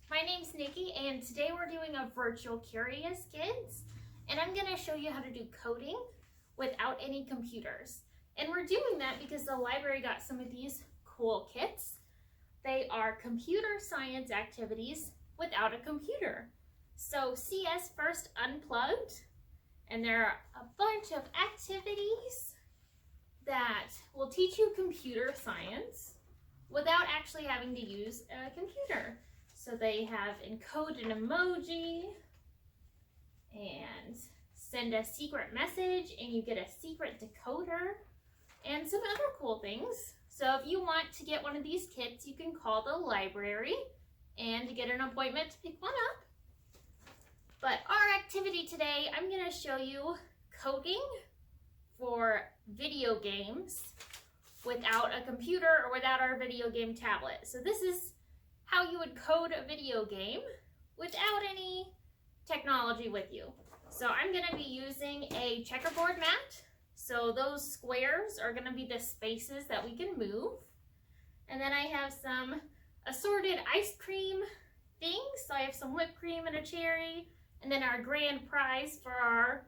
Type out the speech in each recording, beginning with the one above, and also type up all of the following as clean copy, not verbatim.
My name's Nikki, and today we're doing a virtual Curious Kids, and I'm going to show you how to do coding without any computers. And we're doing that because the library got some of these cool kits. They are computer science activities without a computer. So CS First Unplugged, and there are a bunch of activities that will teach you computer science without actually having to use a computer. So they have encode an emoji and send a secret message and you get a secret decoder and some other cool things. So if you want to get one of these kits, you can call the library and get an appointment to pick one up. But our activity today, I'm going to show you coding for video games without a computer or without our video game tablet. So this is how you would code a video game without any technology with you. So I'm going to be using a checkerboard mat. So those squares are going to be the spaces that we can move. And then I have some assorted ice cream things. So I have some whipped cream and a cherry. And then our grand prize for our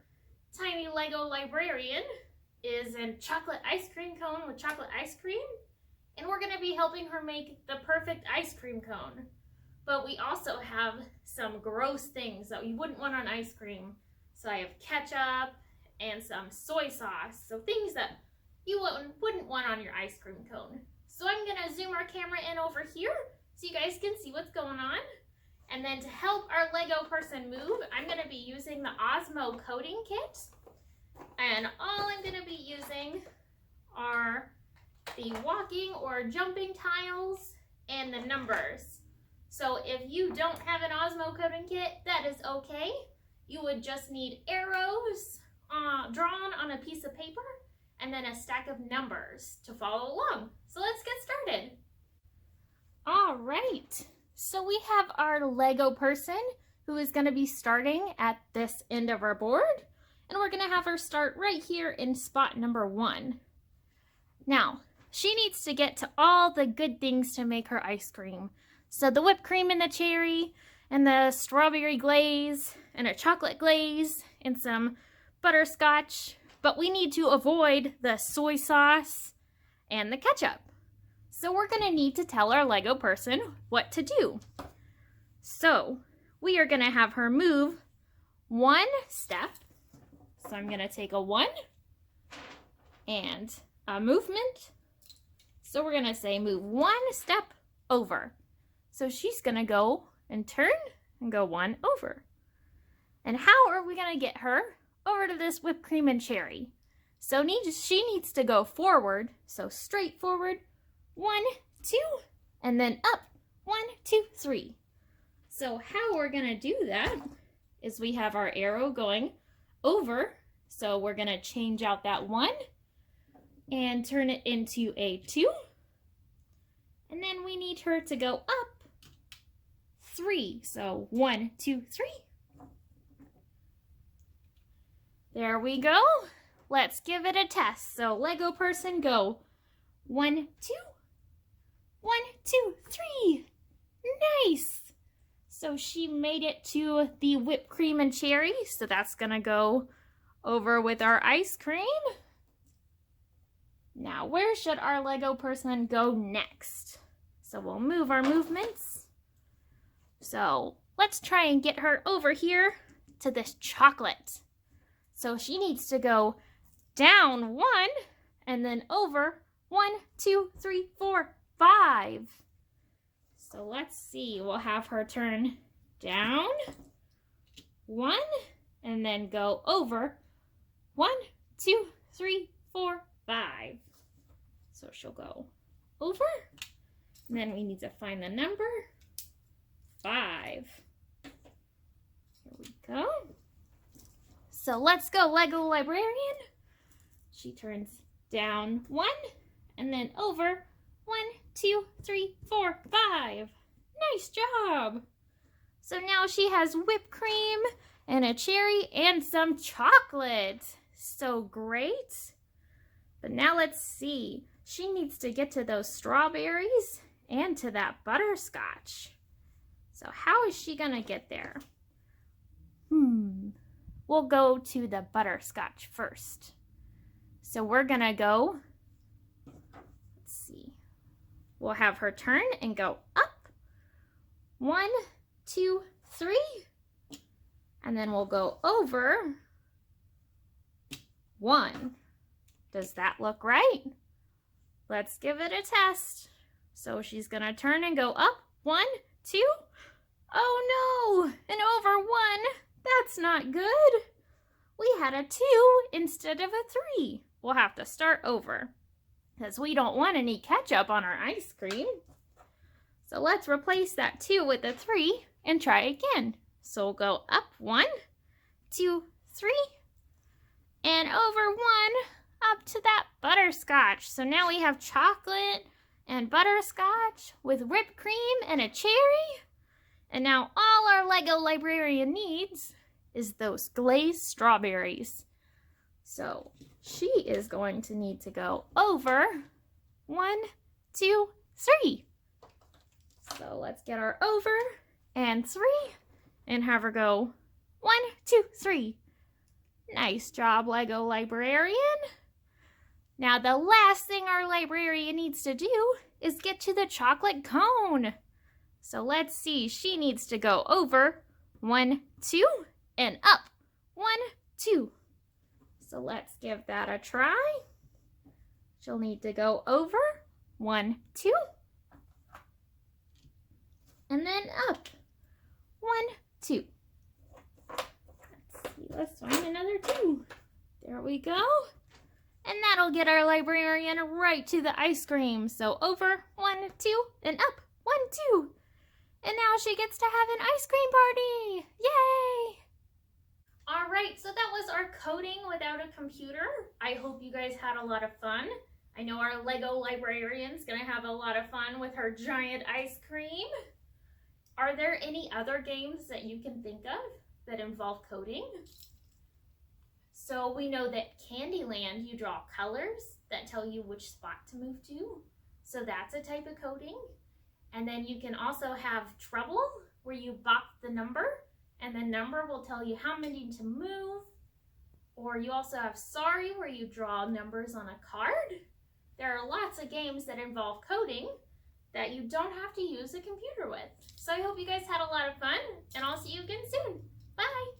tiny Lego librarian is a chocolate ice cream cone with chocolate ice cream. And we're going to be helping her make the perfect ice cream cone. But we also have some gross things that you wouldn't want on ice cream. So I have ketchup and some soy sauce. So things that you wouldn't want on your ice cream cone. So I'm going to zoom our camera in over here so you guys can see what's going on. And then to help our Lego person move, I'm going to be using the Osmo coding kit. And all I'm going to be using are the walking or jumping tiles and the numbers. So if you don't have an Osmo coding kit, that is okay. You would just need arrows drawn on a piece of paper and then a stack of numbers to follow along. So let's get started. All right, so we have our Lego person who is going to be starting at this end of our board, and we're going to have her start right here in spot number 1. Now, she needs to get to all the good things to make her ice cream. So the whipped cream and the cherry and the strawberry glaze and a chocolate glaze and some butterscotch. But we need to avoid the soy sauce and the ketchup. So we're going to need to tell our Lego person what to do. So we are going to have her move 1 step. So I'm going to take a 1 and a movement. So we're going to say move 1 step over. So she's going to go and turn and go 1 over. And how are we going to get her over to this whipped cream and cherry? So she needs to go forward. So straight forward, 1, 2, and then up, 1, 2, 3. So how we're going to do that is we have our arrow going over. So we're going to change out that 1 and turn it into a 2. And then we need her to go up 3. So 1, 2, 3. There we go. Let's give it a test. So Lego person, go 1, 2, 1, 2, 3. Nice. So she made it to the whipped cream and cherry. So that's gonna go over with our ice cream. Now, where should our Lego person go next? So we'll move our movements. So let's try and get her over here to this chocolate. So she needs to go down 1 and then over 1, 2, 3, 4, 5. So let's see, we'll have her turn down 1 and then go over 1, 2, 3, 4, 5. So she'll go over, and then we need to find the number 5. Here we go. So let's go, Lego librarian. She turns down 1, and then over 1, 2, 3, 4, 5. Nice job. So now she has whipped cream and a cherry and some chocolate. So great. But now let's see. She needs to get to those strawberries and to that butterscotch. So how is she gonna get there? We'll go to the butterscotch first. So we're gonna go, let's see. We'll have her turn and go up. 1, 2, 3. And then we'll go over 1. Does that look right? Let's give it a test. So she's gonna turn and go up. 1, 2. Oh no, and over 1. That's not good. We had a 2 instead of a 3. We'll have to start over because we don't want any ketchup on our ice cream. So let's replace that 2 with a 3 and try again. So we'll go up 1, 2, 3, and over 1 up to that butterscotch. So now we have chocolate and butterscotch with whipped cream and a cherry. And now all our Lego librarian needs is those glazed strawberries. So she is going to need to go over 1, 2, 3. So let's get our over and 3 and have her go 1, 2, 3. Nice job, Lego librarian. Now the last thing our librarian needs to do is get to the chocolate cone. So let's see, she needs to go over 1, 2, and up 1, 2. So let's give that a try. She'll need to go over 1, 2, and then up 1, 2. Let's see, let's find another 2. There we go. And that'll get our librarian right to the ice cream. So over 1, 2, and up 1, 2. And now she gets to have an ice cream party! Yay! Alright, so that was our coding without a computer. I hope you guys had a lot of fun. I know our Lego librarian's gonna have a lot of fun with her giant ice cream. Are there any other games that you can think of that involve coding? So we know that Candyland, you draw colors that tell you which spot to move to. So that's a type of coding. And then you can also have Trouble, where you box the number, and the number will tell you how many to move. Or you also have Sorry, where you draw numbers on a card. There are lots of games that involve coding that you don't have to use a computer with. So I hope you guys had a lot of fun, and I'll see you again soon. Bye!